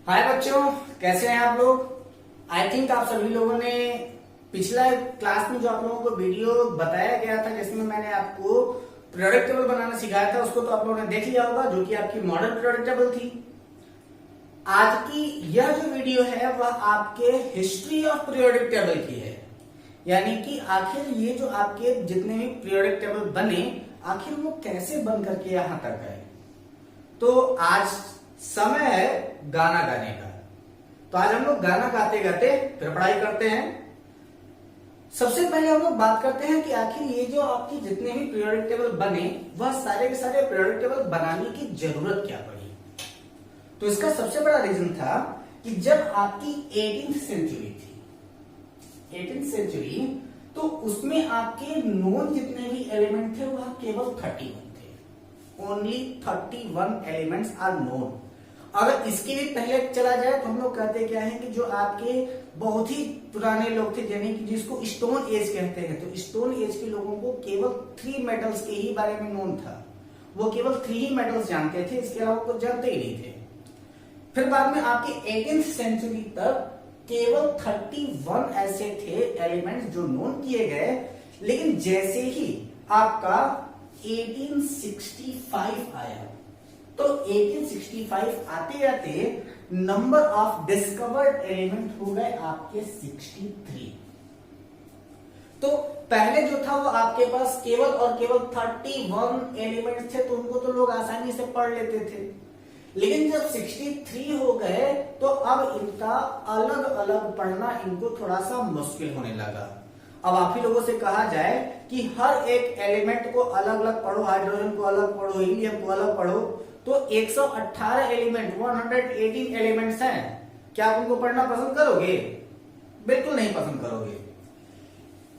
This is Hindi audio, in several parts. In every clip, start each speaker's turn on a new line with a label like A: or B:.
A: हाय बच्चों, कैसे हैं आप लोग। आई थिंक आप सभी लोगों ने पिछला क्लास में जो आप लोगों को वीडियो बताया गया था जिसमें मैंने आपको प्रोडक्ट टेबल बनाना सिखाया था उसको तो आप लोगों ने देख लिया होगा, जो कि आपकी मॉडल प्रोडक्ट टेबल थी। आज की यह जो वीडियो है वह आपके हिस्ट्री ऑफ पीरियोडिक टेबल की है, यानी कि आखिर ये जो आपके जितने भी पीरियोडिक टेबल बने आखिर वो कैसे बन करके यहां तक गए। तो आज समय है गाना गाने का, तो आज हम लोग गाना गाते गाते फिर पढ़ाई करते हैं। सबसे पहले हम लोग बात करते हैं कि आखिर ये जो आपकी जितने भी पीरियोडिक टेबल बने वह सारे के सारे पीरियोडिक टेबल बनाने की जरूरत क्या पड़ी। तो इसका सबसे बड़ा रीजन था कि जब आपकी 18th सेंचुरी थी, 18th सेंचुरी, तो उसमें आपके नोन जितने भी एलिमेंट थे वह केवल 31 थे। Only 31 elements are known. अगर इसके भी पहले चला जाए तो हम लोग कहते क्या है कि जो आपके बहुत ही पुराने लोग थे यानी कि जिसको स्टोन एज कहते हैं, तो स्टोन एज के लोगों को केवल 3 मेटल्स के ही बारे में नोन था। वो केवल 3 ही मेटल्स जानते थे, इसके अलावा कुछ जानते ही नहीं थे। फिर बाद में आपके 18th सेंचुरी तक केवल 31 ऐसे थे एलिमेंट्स जो नोन किए गए। लेकिन जैसे ही आपका 1865 आया तो 1865 आते आते नंबर ऑफ डिस्कवर्ड एलिमेंट हो गए आपके 63। तो पहले जो था वो आपके पास केवल और केवल 31 एलिमेंट्स थे, तो उनको तो लोग आसानी से पढ़ लेते थे। लेकिन जब 63 हो गए तो अब इनका अलग अलग पढ़ना इनको थोड़ा सा मुश्किल होने लगा। अब आप ही लोगों से कहा जाए कि हर एक एलिमेंट को अलग अलग पढ़ो, हाइड्रोजन को अलग पढ़ो, हीलियम को अलग पढ़ो, तो 118 एलिमेंट 118 एलिमेंट्स हैं। क्या आप उनको पढ़ना पसंद करोगे? बिल्कुल नहीं पसंद करोगे।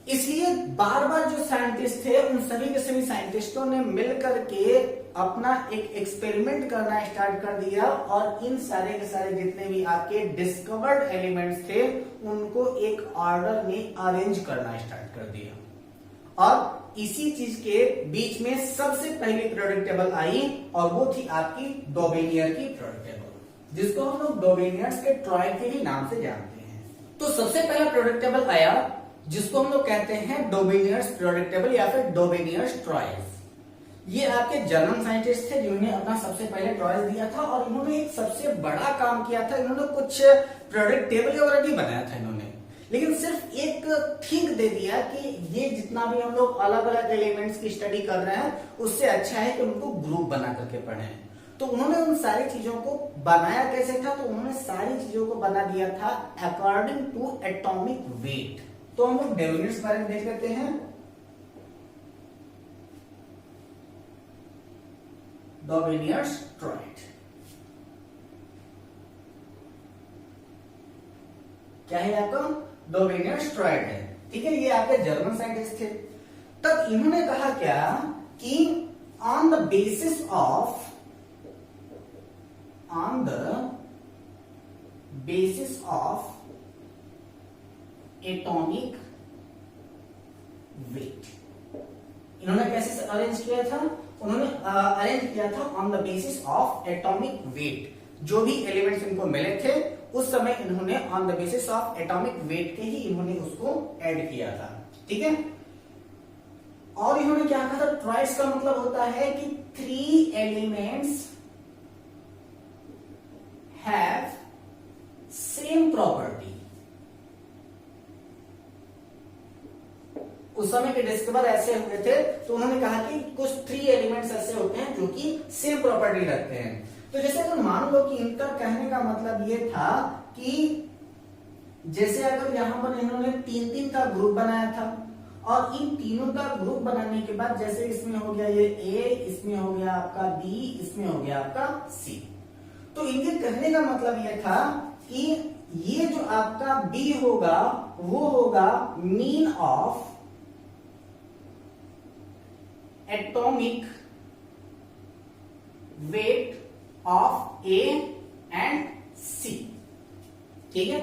A: इसलिए बार बार जो साइंटिस्ट थे उन सभी के सभी साइंटिस्टों ने मिलकर के अपना एक एक्सपेरिमेंट करना स्टार्ट कर दिया और इन सारे के सारे जितने भी आपके डिस्कवर्ड एलिमेंट्स थे उनको एक ऑर्डर में अरेंज करना स्टार्ट कर दिया। और इसी चीज के बीच में सबसे पहली पीरियोडिक टेबल आई और वो थी आपकी डोबेनियर की पीरियोडिक टेबल, जिसको हम लोग डोबेनियर्स के ट्रॉय के ही नाम से जानते हैं। तो सबसे पहला पीरियोडिक टेबल आया जिसको हम लोग कहते हैं डोबेनियर्स पीरियोडिक टेबल या फिर डोबेनियर्स ट्रॉयज। ये आपके जर्मन साइंटिस्ट थे जिन्होंने अपना सबसे पहले ट्रॉयज दिया था और इन्होंने एक सबसे बड़ा काम किया था। इन्होंने कुछ पीरियोडिक टेबल वगैरह नहीं बनाया था इन्होंने, लेकिन सिर्फ एक थिंक दे दिया कि ये जितना भी हम लोग अलग अलग एलिमेंट्स की स्टडी कर रहे हैं उससे अच्छा है कि उनको ग्रुप बना करके पढ़ें। तो उन्होंने उन सारी चीजों को बनाया कैसे था, तो उन्होंने सारी चीजों को बना दिया था अकॉर्डिंग टू एटॉमिक वेट। तो हम लोग डोबेनियर्स के बारे में देख लेते हैं। डोबेनियर्स ट्रॉयड क्या है आपका? डोबेनियर्स ट्रॉयड है, ठीक है। ये आपके जर्मन साइंटिस्ट थे। तब इन्होंने कहा क्या कि on the basis of atomic wait. इन्होंने कैसे अरेंज किया था? उन्होंने अरेंज किया था on the basis of atomic wait. जो भी एलिमेंट्स इनको मिले थे उस समय इन्होंने on the basis of atomic wait के ही इन्होंने उसको ऐड किया था, ठीक है। और इन्होंने क्या कहा था? ट्वाइस का मतलब होता है कि 3 एलिमेंट्स हैव सेम प्रॉपर्टी। उस समय के डिस्कवर ऐसे हुए थे तो उन्होंने कहा कि कुछ 3 एलिमेंट्स ऐसे होते हैं जो कि सेम प्रॉपर्टी रखते हैं। तो जैसे अगर मान लो कि इनका कहने का मतलब ये था कि जैसे अगर यहां पर इन्होंने 3-3 का ग्रुप बनाया था और इन तीनों का ग्रुप बनाने के बाद जैसे इसमें हो गया ये ए, इसमें हो गया आपका बी, इसमें हो गया आपका सी। तो इनके कहने का मतलब ये था कि ये जो आपका बी होगा वो होगा mean of atomic weight of A and C, ठीक है।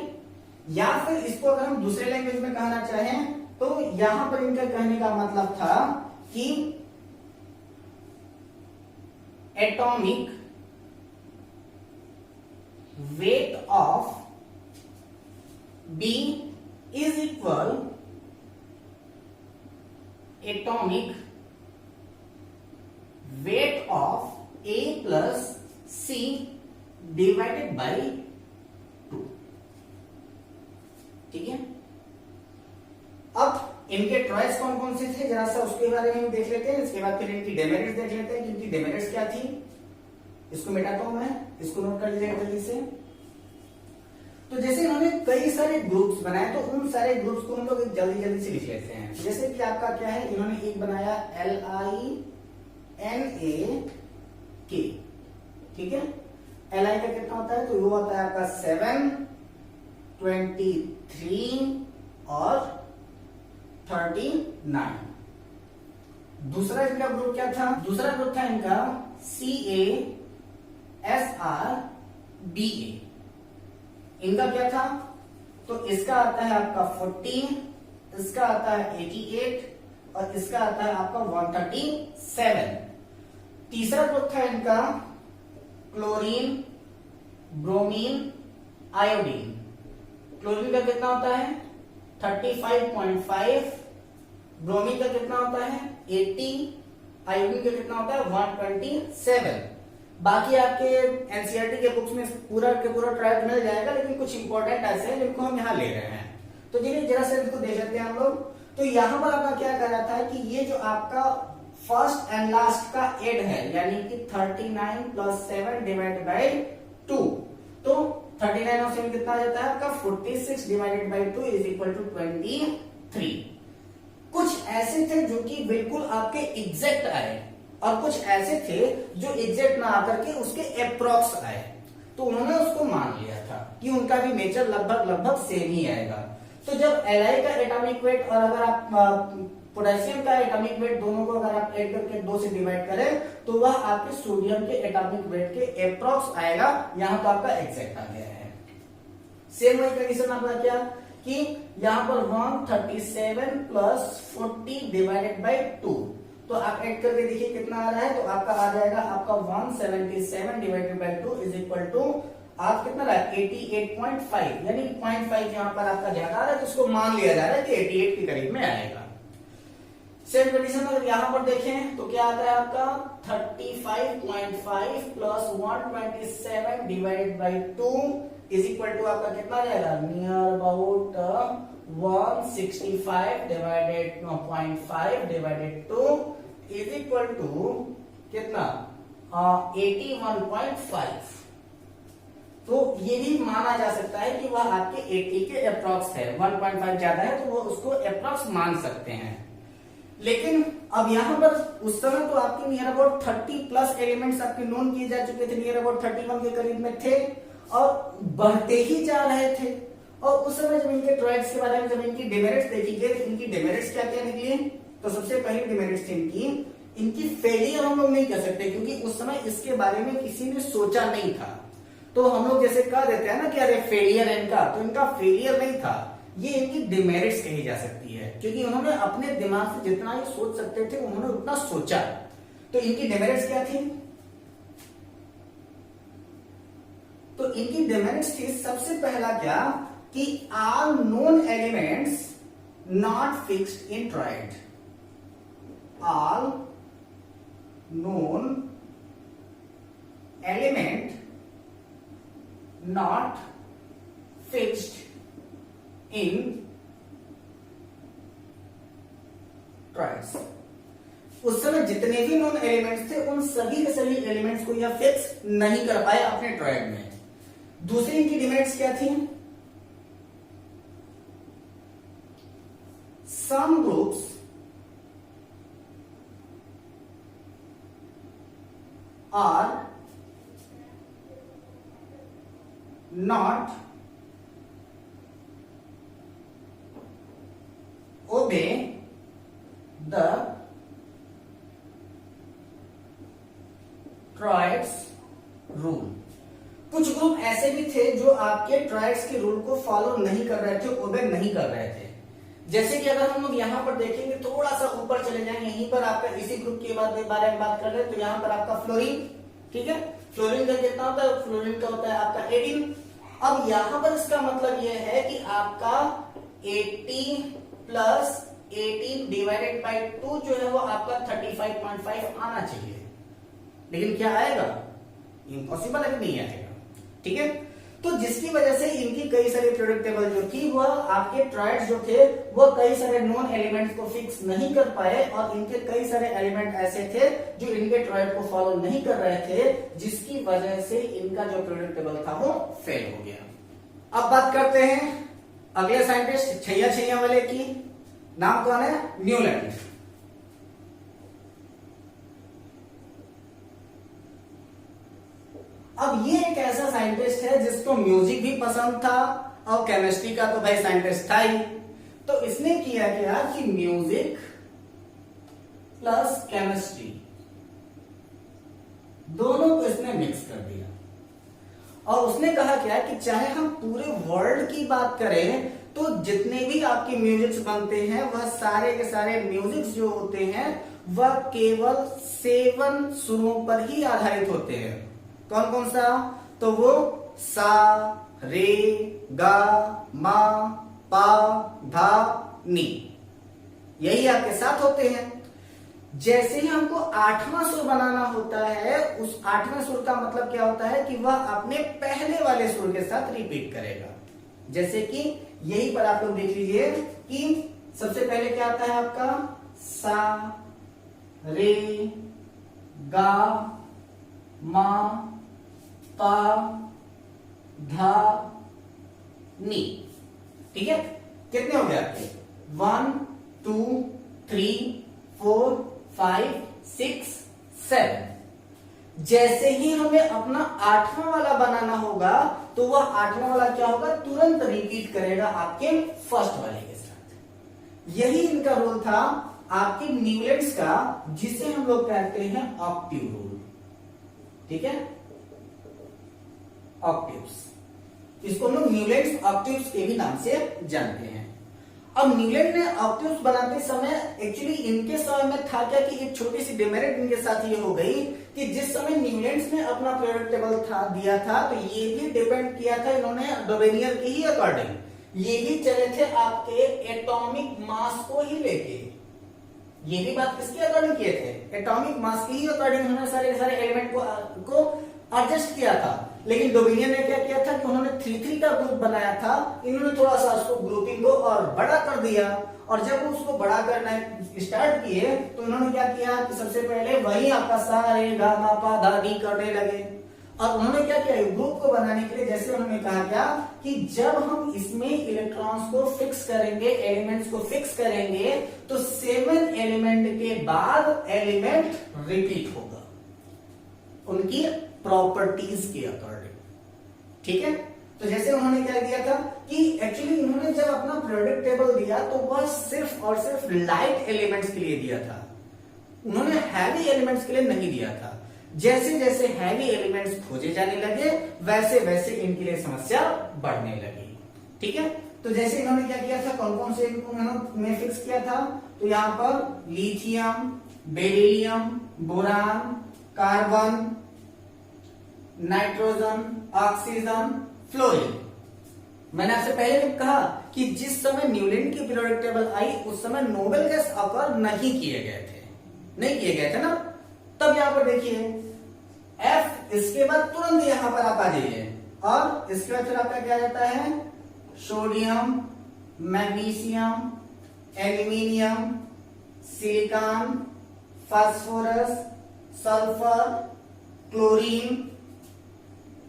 A: या फिर इसको अगर हम दूसरे लैंग्वेज में कहना चाहें तो यहां पर इनका कहने का मतलब था कि atomic weight of B is equal atomic weight of A plus C divided by 2। ठीक है, अब इनके ट्रॉयस कौन कौन से थे जरा सा उसके बारे में देख लेते हैं। इसके बाद फिर इनकी डेमेरिट्स देख लेते हैं कि इनकी डेमेरिट्स क्या थी। इसको मिटाता हूं मैं, इसको नोट कर लीजिएगा जल्दी से। तो जैसे इन्होंने कई सारे ग्रुप्स बनाए तो उन सारे ग्रुप्स को हम लोग जल्दी जल्दी से लिख लेते हैं। जैसे कि आपका क्या है, इन्होंने एक बनाया LINAK, ठीक है। LI का कितना होता है, तो वो होता है आपका 7, 23 और 39। दूसरा इनका ग्रुप क्या था, दूसरा ग्रुप था इनका CASRBA। इनका क्या था, तो इसका आता है आपका 14, इसका आता है 88 और इसका आता है आपका 137। तीसरा ग्रुप था इनका क्लोरीन, ब्रोमीन, आयोडीन। क्लोरीन का कितना होता है 35.5, ब्रोमीन का कितना होता है 80, आयोडीन का कितना होता है 127। बाकी आपके एनसीईआरटी के बुक्स में पूरा के पूरा ट्रायल मिल जाएगा, लेकिन कुछ इंपॉर्टेंट ऐसे हैं जिनको हम यहाँ ले रहे हैं। तो चलिए जरा से इसको देख लेते हैं हम लोग। तो यहाँ पर आपका क्या कर रहा था कि ये जो आपका फर्स्ट एंड लास्ट का एड है, यानी कि 39 प्लस 7 डिवाइडेड बाई 2, तो 39 और 7 कितना आ जाता है आपका 46 divided by 2 is equal to 23। कुछ ऐसे थे जो कि बिल्कुल आपके एग्जैक्ट आए और कुछ ऐसे थे जो एग्जैक्ट ना आकर के उसके अप्रॉक्स आए, तो उन्होंने उसको मान लिया था कि उनका भी नेचर लगभग सेम ही आएगा। तो जब Li का एटॉमिक वेट और अगर आप पोटेशियम का एटॉमिक वेट दोनों को अगर आप ऐड करके 2 से डिवाइड करें तो वह आपके सोडियम के एटॉमिक वेट के अप्रॉक्स आएगा। यहां तो आपका एग्जैक्ट आ गया है। सेम वही कंडीशन आपका क्या कि यहां पर 137 प्लस 40 डिवाइडेड बाई 2, तो आप ऐड करके देखिए कितना आ रहा है, तो आपका आ जाएगा आपका 177 divided by 2 is equal to आप कितना रहा है 88.5, यानी 0.5 यहां पर आपका ज्यादा आ रहा है, तो उसको मान लिया जा रहा है कि 88 के करीब में आएगा। सेम कंडीशन अगर यहां पर देखें तो क्या आता है आपका 35.5 plus 127 divided by 2 is equal to आपका कितना रहेगा near about 165 divided 0.5 divided 2 is equal to कितना 81.5। तो ये भी माना जा सकता है कि वह आपके 80 के अप्रॉक्स है। 1.5 ज्यादा है तो वो उसको अप्रॉक्स मान सकते हैं। लेकिन अब यहां पर उस समय तो आपके नियर अबाउट 30 प्लस एलिमेंट्स आपके नोन किए जा चुके थे, नियर अबाउट 31 के करीब में थे और बढ़ते ही जा रहे थे। और उस समय जब इनके ट्रायड्स के बारे में जब इनकी डिमेरिट्स देखी गई तो इनकी डिमेरिट्स क्या क्या निकली, तो सबसे पहली डिमेरिट्स थी इनकी फेलियर हम लोग नहीं कह सकते क्योंकि उस समय इसके बारे में किसी ने सोचा नहीं था। तो हम लोग जैसे कह देते हैं ना कि अरे फेलियर है इनका, तो इनका फेलियर नहीं था, ये इनकी डिमेरिट्स कही जा सकती है क्योंकि उन्होंने अपने दिमाग से जितना ही सोच सकते थे उन्होंने उतना सोचा। तो इनकी डिमेरिट्स क्या थी, तो इनकी डिमेरिट्स थी सबसे पहला क्या कि all known elements not fixed in triad, all known element not fixed in triads. उस समय जितने भी नॉन एलिमेंट्स थे उन सभी के सभी एलिमेंट्स को यह फिक्स नहीं कर पाए अपने ट्रायड में। दूसरी इनकी डिमेरिट्स क्या थी, some groups are not obey the triads rule. कुछ ग्रुप ऐसे भी थे जो आपके ट्रायड्स के रूल को फॉलो नहीं कर रहे थे, ओबे नहीं कर रहे थे। जैसे कि अगर हम लोग यहां पर देखेंगे थोड़ा सा ऊपर चले जाएंगे, यहीं पर आपका इसी ग्रुप के बारे में बात कर रहे हैं, तो यहां पर आपका फ्लोरीन, ठीक है, फ्लोरीन का कितना होता है, फ्लोरीन का होता है आपका 18। अब यहां पर इसका मतलब यह है कि आपका 80 प्लस 18 डिवाइडेड बाय 2 जो है वो आपका 35.5 आना चाहिए, लेकिन क्या आएगा, इम्पॉसिबल है कि नहीं आएगा। ठीक है, तो जिसकी वजह से इनकी कई सारी पीरियोडिक टेबल जो थी वह आपके ट्रायड्स जो थे वो कई सारे नॉन एलिमेंट्स को फिक्स नहीं कर पाए, और इनके कई सारे एलिमेंट ऐसे थे जो इनके ट्रायड को फॉलो नहीं कर रहे थे, जिसकी वजह से इनका जो पीरियोडिक टेबल था वो फेल हो गया। अब बात करते हैं अगले साइंटिस्ट छैया छैया वाले की। नाम कौन है, न्यूलैंड। अब ये एक ऐसा साइंटिस्ट है जिसको म्यूजिक भी पसंद था और केमिस्ट्री का तो भाई साइंटिस्ट था ही, तो इसने किया क्या कि म्यूजिक प्लस केमिस्ट्री दोनों को इसने मिक्स कर दिया, और उसने कहा क्या कि चाहे हम पूरे वर्ल्ड की बात करें तो जितने भी आपके म्यूजिक्स बनते हैं वह सारे के सारे म्यूजिक्स जो होते हैं वह केवल 7 सुरों पर ही आधारित होते हैं। कौन कौन सा, तो वो सा, रे, गा, मा, पा, धा, नी, यही आपके साथ होते हैं। जैसे ही हमको 8वां सुर बनाना होता है, उस 8वें सुर का मतलब क्या होता है कि वह अपने पहले वाले सुर के साथ रिपीट करेगा। जैसे कि यही पर आप लोग देख लीजिए कि सबसे पहले क्या आता है आपका सा, रे, गा, मा, पा, धा, नी। ठीक है, कितने हो गए आपके, 1 2 3 4 5 6 7। जैसे ही हमें अपना 8वां वाला बनाना होगा तो वह 8वां वाला क्या होगा, तुरंत रिपीट करेगा आपके फर्स्ट वाले के साथ। यही इनका रोल था आपके न्यूलैंड्स का, जिसे हम लोग कहते हैं ऑक्टिव रूल। ठीक है, ऑक्टिव्स, इसको हम लोग न्यूलैंड्स ऑक्टिव्स के भी नाम से जानते हैं। अब न्यूलैंड ने ऑक्टिव्स बनाते समय एक्चुअली इनके समय में था क्या कि एक छोटी सी डिमेरिट इनके साथ ये हो गई कि जिस समय न्यूलैंड्स ने अपना पीरियोडिक टेबल था दिया था तो ये भी डिपेंड किया था इन्होंने डोबेनियर के ही अकॉर्डिंग, ये भी चले थे आपके एटॉमिक मास को ही लेके। ये भी बात किसके अकॉर्डिंग किए थे, एटॉमिक मास के ही अकॉर्डिंग उन्होंने सारे एलिमेंट को एडजस्ट किया था। लेकिन डोबेनियर ने क्या किया था कि उन्होंने 3-3 का ग्रुप बनाया था, इन्होंने थोड़ा सा उसको ग्रुपिंग को और बड़ा कर दिया, और जब वो उसको बड़ा करना स्टार्ट किए तो उन्होंने क्या किया कि सबसे पहले वही आपका सा, रे, गा, मा, पा, धा, नी करने लगे। और उन्होंने क्या किया, ग्रुप को बनाने के लिए जैसे उन्होंने कहा क्या कि जब हम इसमें इलेक्ट्रॉन्स को फिक्स करेंगे, एलिमेंट्स को फिक्स करेंगे तो 7 एलिमेंट के बाद एलिमेंट रिपीट होगा उनकी प्रॉपर्टीज के अकॉर्डिंग। ठीक है, तो जैसे उन्होंने क्या दिया था कि एक्चुअली उन्होंने जब अपना पीरियोडिक टेबल दिया तो वह सिर्फ और सिर्फ लाइट एलिमेंट्स के लिए दिया था, उन्होंने हैवी एलिमेंट्स के लिए नहीं दिया था। जैसे जैसे हैवी एलिमेंट्स खोजे जाने लगे वैसे वैसे इनके लिए समस्या बढ़ने लगी। ठीक है, तो जैसे इन्होंने क्या किया था, कौन कौन से इन्होंने फिक्स किया था, तो यहां पर lithium, beryllium, boron, carbon, nitrogen, oxygen, fluorine. मैंने आपसे पहले भी कहा कि जिस समय न्यूलैंड की पीरियोडिक टेबल आई उस समय नोबेल गैस ऑकर नहीं किए गए थे ना। तब यहां पर देखिए F, इसके बाद तुरंत यहां पर आप आ जाइए, और इसके बाद फिर आपका क्या रहता है, sodium, magnesium, aluminium, silicon, phosphorus, sulphur, chlorine,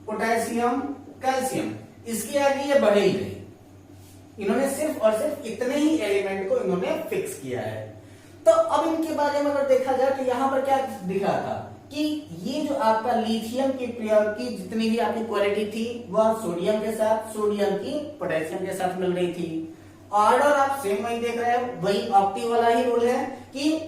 A: potassium, calcium. इसके आगे ये बढ़े ही नहीं, इन्होंने सिर्फ और सिर्फ इतने ही एलिमेंट को इन्होंने फिक्स किया है। तो अब इनके बारे में अगर देखा जाए तो यहां पर क्या दिख रहा था कि ये जो आपका लिथियम की प्योरिटी जितनी भी आपकी क्वालिटी थी वह सोडियम के साथ, सोडियम की पोटेशियम के साथ मिल रही थी। ऑर्डर आप सेम वही देख रहे हैं, वही ऑक्टिव वाला ही रूल है कि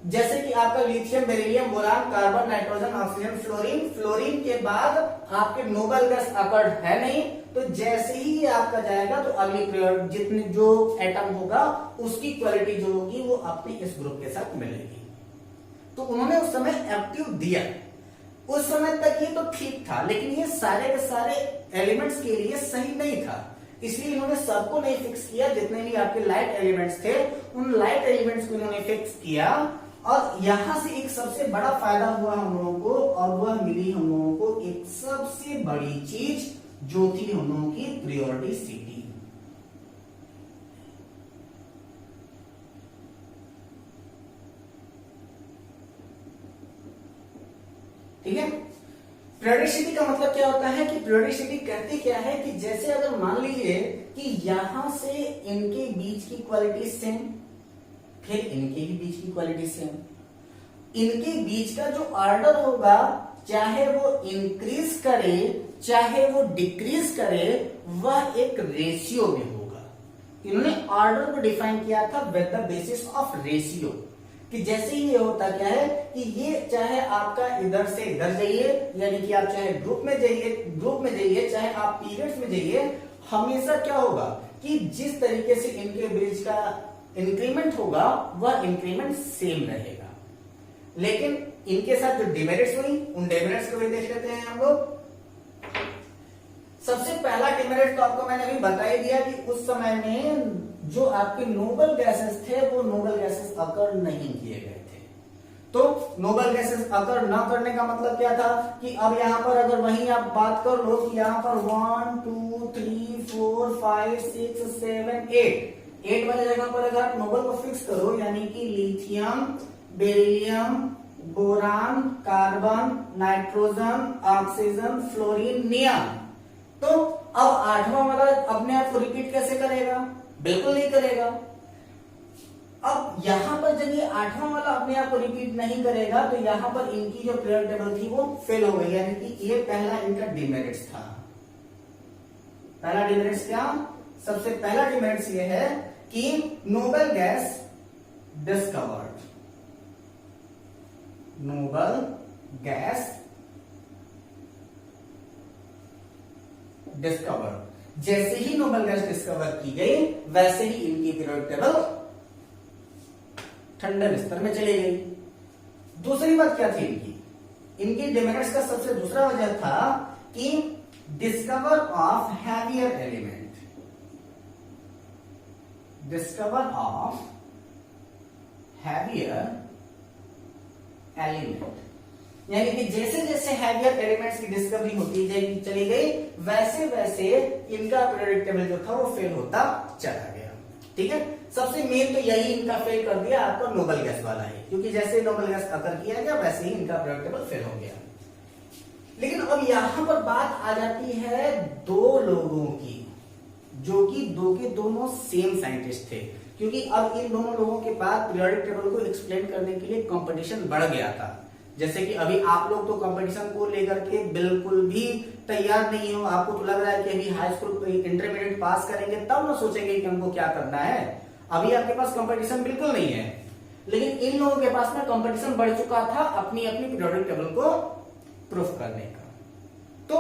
A: जैसे कि आपका lithium, beryllium, boron, carbon, nitrogen, oxygen, fluorine, fluorine के बाद आपके नोबेल गैस अकॉर्ड है नहीं, तो जैसे ही आपका जाएगा तो अगली पीरियड जितने जो एटम होगा उसकी क्वालिटी जो होगी वो अपनी इस ग्रुप के साथ मिलेगी। तो उन्होंने उस समय एक्टिव दिया, उस समय तक ये तो ठीक था, लेकिन ये सारे के सारे एलिमेंट्स के लिए सही नहीं था, इसलिए इन्होंने सबको नहीं फिक्स किया। जितने भी आपके लाइट एलिमेंट्स थे उन लाइट एलिमेंट्स को इन्होंने फिक्स किया, और यहां से एक सबसे बड़ा फायदा हुआ हम लोगों को, और वह मिली हम लोगों को एक सबसे बड़ी चीज जो थी हम लोगों की प्रियोरिटी। ठीक है, प्रियोडिसिटी का मतलब क्या होता है कि प्रियोडिसिटी कहती क्या है कि जैसे अगर मान लीजिए कि यहां से इनके बीच की क्वालिटी सेम, फिर इनके भी बीच की क्वालिटी सेम, इनके बीच का जो ऑर्डर होगा चाहे वो इंक्रीज करे चाहे वो डिक्रीज करे, वह एक रेशियो में होगा। इन्होंने ऑर्डर को डिफाइन किया था with the basis of ratio, कि जैसे ही ये होता क्या है कि ये चाहे आपका इधर से इधर जाइए, यानी कि आप चाहे ग्रुप में जाइए चाहे आप पीरियड्स में जाइए, हमेशा क्या होगा कि जिस तरीके से इनके बीच का इंक्रीमेंट होगा वह इंक्रीमेंट सेम रहेगा। लेकिन इनके साथ जो डिमेरिट्स हुई उन डिमेरिट्स को भी देख लेते हैं हम लोग। सबसे पहला डिमेरिट तो आपको मैंने अभी बता ही दिया कि उस समय में जो आपके नोबल गैसेस थे वो नोबल गैसेस अकर नहीं किए गए थे। तो नोबल गैसेस अकर न करने का मतलब क्या था कि अब यहां पर अगर वही आप बात कर लो कि यहां पर 1 2 3 4 5 6 7 8 वाले जगह पर अगर आप नोबल को फिक्स करो, यानी कि lithium, beryllium, boron, carbon, nitrogen, oxygen, fluorine, neon, तो अब आठवां वाला अपने आप को रिपीट कैसे करेगा? बिल्कुल नहीं करेगा। अब यहां पर जब ये आठवां वाला अपने आप को रिपीट नहीं करेगा तो यहां पर इनकी जो पीरियड टेबल थी वो फेल हो गई, यानी कि ये पहला इनका डिमेरिट्स था। पहला डिमेरिट्स क्या? सबसे पहला डिमेरिट्स ये है कि noble gas discovered, noble gas discover, जैसे ही नोबल गैस डिस्कवर की गई वैसे ही इनकी पीरियड टेबल ठंडे बिस्तर में चली गई। दूसरी बात क्या थी इनकी डिमेरिट्स का सबसे दूसरा वजह था कि discover of heavier element, discover of heavier element, यानी कि जैसे जैसे हैवियर एलिमेंट्स की डिस्कवरी होती चली गई वैसे वैसे इनका पीरियोडिक टेबल जो था वो फेल होता चला गया। ठीक है, सबसे मेन तो यही इनका फेल कर दिया आपको नोबल गैस वाला है, क्योंकि जैसे नोबल गैस अकर किया गया वैसे ही इनका पीरियोडिक टेबल फेल हो गया। लेकिन अब यहां पर बात आ जाती है दो लोगों की, जो कि दो के दोनों सेम साइंटिस्ट थे, क्योंकि अब इन दोनों लोगों के पास पीरियोडिक टेबल को एक्सप्लेन करने के लिए कंपटीशन बढ़ गया था। जैसे कि अभी आप लोग तो कंपटीशन को लेकर के बिल्कुल भी तैयार नहीं हो, आपको तो लग रहा है कि अभी हाई स्कूल इंटरमीडिएट पास करेंगे तब ना सोचेंगे कि हमको क्या करना है। अभी आपके पास कंपटीशन बिल्कुल नहीं है, लेकिन इन लोगों के पास में कंपटीशन बढ़ चुका था अपनी अपनी पीरियोडिक टेबल को प्रूफ करने का। तो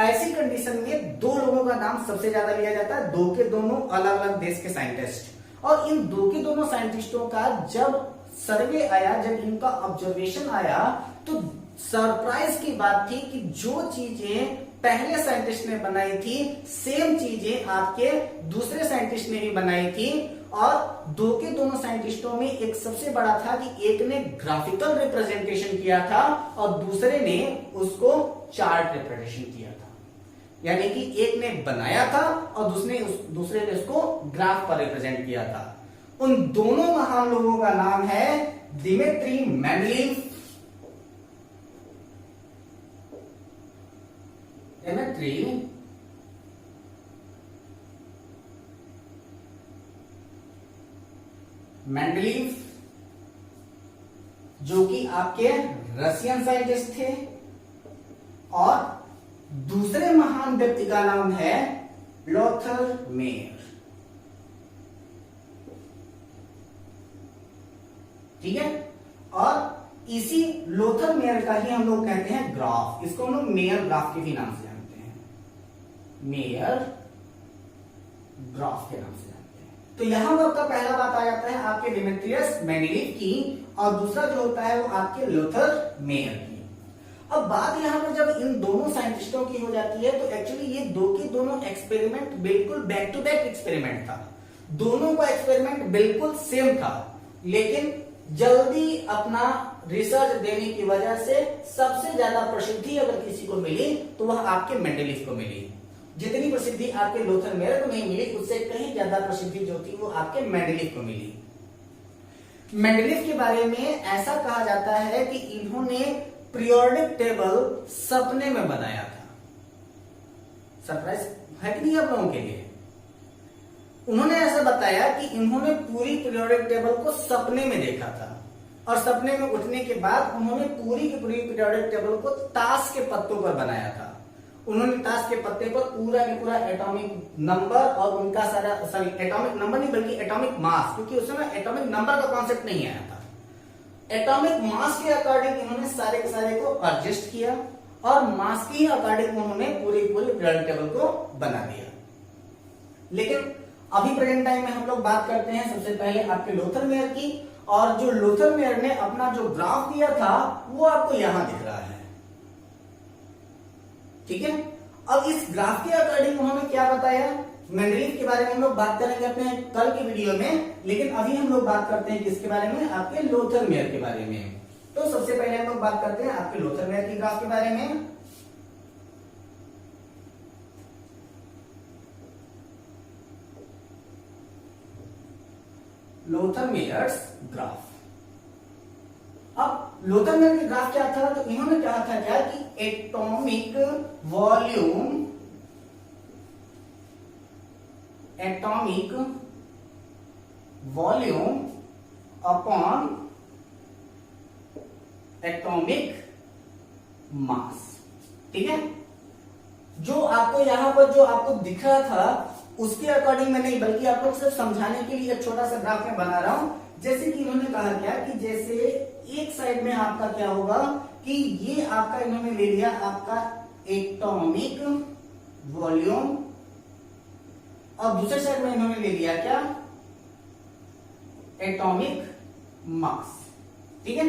A: ऐसी कंडीशन में दो लोगों का नाम सबसे ज्यादा लिया जाता है, दो के दोनों अलग अलग देश के साइंटिस्ट, और इन दो के दोनों साइंटिस्टों का जब सर्वे आया, जब इनका ऑब्जर्वेशन आया, तो सरप्राइज की बात थी कि जो चीजें पहले साइंटिस्ट ने बनाई थी सेम चीजें आपके दूसरे साइंटिस्ट ने भी बनाई थी, और दो के दोनों साइंटिस्टों में एक सबसे बड़ा था कि एक ने ग्राफिकल रिप्रेजेंटेशन किया था और दूसरे ने उसको चार्ट रिप्रेजेंटेशन किया था, यानी कि एक ने बनाया था और दूसरे ने उसको ग्राफ पर रिप्रेजेंट किया था। उन दोनों महान लोगों का नाम है दिमित्री मेंडलीव, मेंडलीव, जो कि आपके रशियन साइंटिस्ट थे, और दूसरे महान व्यक्ति का नाम है लोथर मेयर। ठीक है, और इसी लोथर मेयर का ही हम लोग कहते हैं ग्राफ, इसको हम लोग मेयर ग्राफ के भी नाम से जानते हैं, मेयर ग्राफ के नाम से जानते हैं। तो यहां पर आपका पहला बात आ जाता है आपके डिमित्रियस मेंडलीव की, और दूसरा जो होता है वो आपके लोथर मेयर की। अब बात यहां पर जब इन दोनों साइंटिस्टों की हो जाती है तो एक्चुअली ये दो के दोनों एक्सपेरिमेंट बिल्कुल बैक टू बैक एक्सपेरिमेंट था, दोनों का एक्सपेरिमेंट बिल्कुल सेम था, लेकिन जल्दी अपना रिसर्च देने की वजह से सबसे ज्यादा प्रसिद्धि अगर किसी को मिली तो वह आपके मेंडलीफ को मिली। जितनी प्रसिद्धि आपके लूथर मेयर को नहीं मिली उससे कहीं ज्यादा प्रसिद्धि जो थी वो आपके मेंडलीफ को मिली। मेंडलीफ के बारे में ऐसा कहा जाता है कि इन्होंने पीरियोडिक टेबल सपने में बनाया था। सरप्राइज है कि नहीं आप लोगों के लिए? उन्होंने ऐसा बताया कि इन्होंने पूरी पीरियोडिक टेबल को सपने में देखा था और सपने में उठने के बाद उन्होंने पूरी की पूरी पीरियोडिक टेबल को ताश के पत्तों पर बनाया था। उन्होंने ताश के पत्ते पर पूरा के पूरा एटॉमिक नंबर और उनका सारा एटॉमिक नंबर नहीं बल्कि एटॉमिक मास, क्योंकि उस समय एटॉमिक नंबर का कॉन्सेप्ट नहीं आया था। एटॉमिक मास के अकॉर्डिंग इन्होंने सारे के सारे को एडजस्ट किया और मास के अकॉर्डिंग उन्होंने पूरी पूरी पीरियोडिक टेबल को बना दिया। लेकिन अभी प्रेजेंट टाइम में हम लोग बात करते हैं सबसे पहले आपके लूथर मेयर की, और जो लूथर मेयर ने अपना जो ग्राफ दिया था वो आपको यहां दिख रहा है, ठीक है। अब इस ग्राफ के अकॉर्डिंग उन्होंने क्या बताया, मेंडलीफ के बारे में हम लोग बात करेंगे अपने कल की वीडियो में, लेकिन अभी हम लोग बात करते हैं किसके बारे में, आपके लूथर मेयर के बारे में। तो सबसे पहले हम लोग बात करते हैं आपके लूथर मेयर की ग्राफ के बारे में। Luther Meyers graph. अब लूथर मेयर का ग्राफ क्या था, तो इन्होंने कहा था क्या कि atomic volume upon atomic mass, ठीक है। जो आपको यहां पर जो आपको दिख रहा था उसके अकॉर्डिंग में नहीं, बल्कि आप लोग सिर्फ समझाने के लिए एक छोटा सा ग्राफ में बना रहा हूं। जैसे कि इन्होंने कहा क्या कि जैसे एक साइड में आपका क्या होगा कि ये आपका इन्होंने ले लिया आपका एटॉमिक वॉल्यूम और दूसरे साइड में इन्होंने ले लिया क्या, एटॉमिक मास, ठीक है।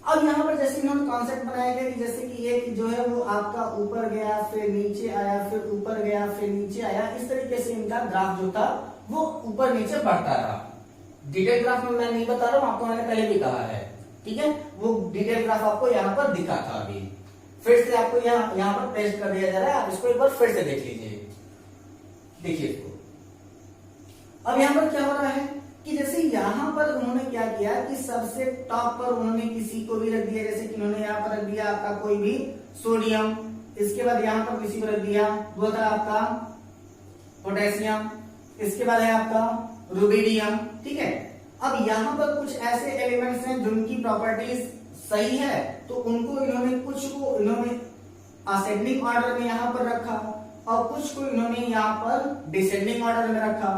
A: अब यहां पर जैसे इन्होंने कॉन्सेप्ट बनाया गया कि जैसे कि ये जो है वो आपका ऊपर गया फिर नीचे आया फिर ऊपर गया फिर नीचे आया, इस तरीके से इनका ग्राफ जो था वो ऊपर नीचे बढ़ता रहा। डिटेल ग्राफ में मैं नहीं बता रहा हूं, आपको मैंने पहले भी कहा है, ठीक है। वो डिटेल ग्राफ आपको यहाँ पर दिखा था, अभी फिर से आपको यहाँ पर पेस्ट कर दिया जा रहा है, आप इसको एक बार फिर से देख लीजिए, देखिए इसको। अब यहाँ पर क्या हो रहा है कि जैसे यहां पर उन्होंने क्या किया कि सबसे टॉप पर उन्होंने किसी को भी रख दिया, जैसे कि उन्होंने यहाँ पर रख दिया आपका कोई भी सोडियम, इसके बाद यहां पर किसी को रख दिया वो था आपका पोटेशियम, इसके बाद है आपका रुबिडियम, ठीक है। अब यहाँ पर कुछ ऐसे एलिमेंट्स हैं जिनकी प्रॉपर्टीज सही है, तो उनको इन्होंने कुछ को इन्होंने असेंडिंग ऑर्डर में यहाँ पर रखा और कुछ को इन्होंने यहाँ पर डिसेंडिंग ऑर्डर में रखा,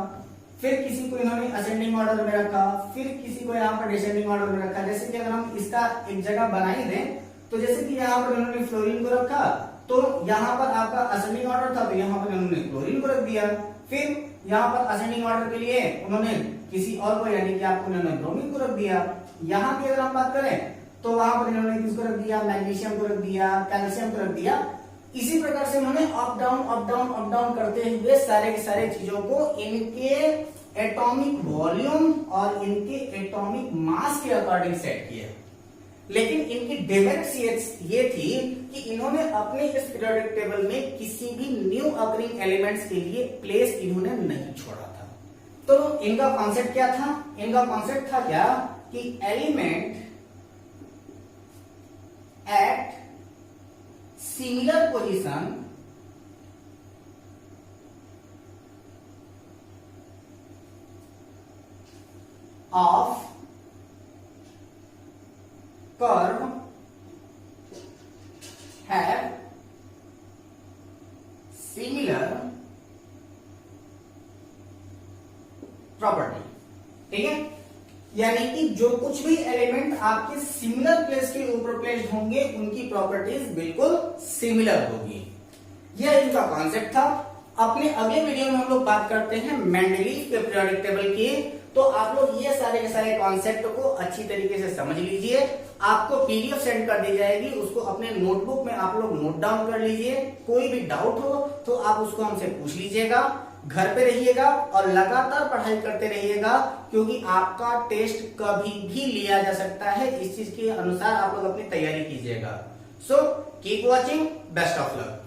A: फिर किसी को इन्होंने असेंडिंग ऑर्डर में रखा, फिर किसी को यहाँ पर डिसेंडिंग ऑर्डर में रखा। जैसे कि अगर हम इसका एक जगह बना ही दें तो जैसे कि यहाँ पर इन्होंने फ्लोरीन को रखा तो यहाँ पर आपका असेंडिंग ऑर्डर था तो यहाँ पर इन्होंने क्लोरीन को रख दिया, फिर यहाँ पर असेंडिंग ऑर्डर के लिए उन्होंने किसी और को यानी कि आपको इन्होंने ब्रोमीन को रख दिया। यहाँ की अगर हम बात करें तो वहां पर इन्होंने किसको रख दिया, मैग्नीशियम को रख दिया, कैल्शियम को रख दिया। इसी प्रकार से उन्होंने अप डाउन करते हुए सारे के सारे चीजों को इनके एटॉमिक वॉल्यूम और इनके एटॉमिक मास के अकॉर्डिंग सेट किया। लेकिन इनकी डिमेरिट्स ये थी कि इन्होंने अपने इस पीरियोडिक टेबल में किसी भी न्यू अकरिंग एलिमेंट्स के लिए प्लेस इन्होंने नहीं छोड़ा था। तो इनका कॉन्सेप्ट क्या था, इनका कॉन्सेप्ट था क्या कि element at similar position of curve have similar property, ठीक है। यानी कि जो कुछ भी एलिमेंट आपके सिमिलर प्लेस के ऊपर प्लेस्ड होंगे उनकी प्रॉपर्टीज बिल्कुल सिमिलर होगी। यह इनका कॉन्सेप्ट था। अपने अगले वीडियो में हम लोग बात करते हैं मेंडलीफ के पीरियोडिक टेबल की। तो आप लोग ये सारे के सारे कॉन्सेप्ट को अच्छी तरीके से समझ लीजिए। आपको पीडीएफ सेंड कर दी जाएगी, उसको अपने नोटबुक में आप लोग नोट डाउन कर लीजिए। कोई भी डाउट हो तो आप उसको हमसे पूछ लीजिएगा। घर पे रहिएगा और लगातार पढ़ाई करते रहिएगा, क्योंकि आपका टेस्ट कभी भी लिया जा सकता है। इस चीज के अनुसार आप लोग अपनी तैयारी कीजिएगा। So keep watching, best of luck.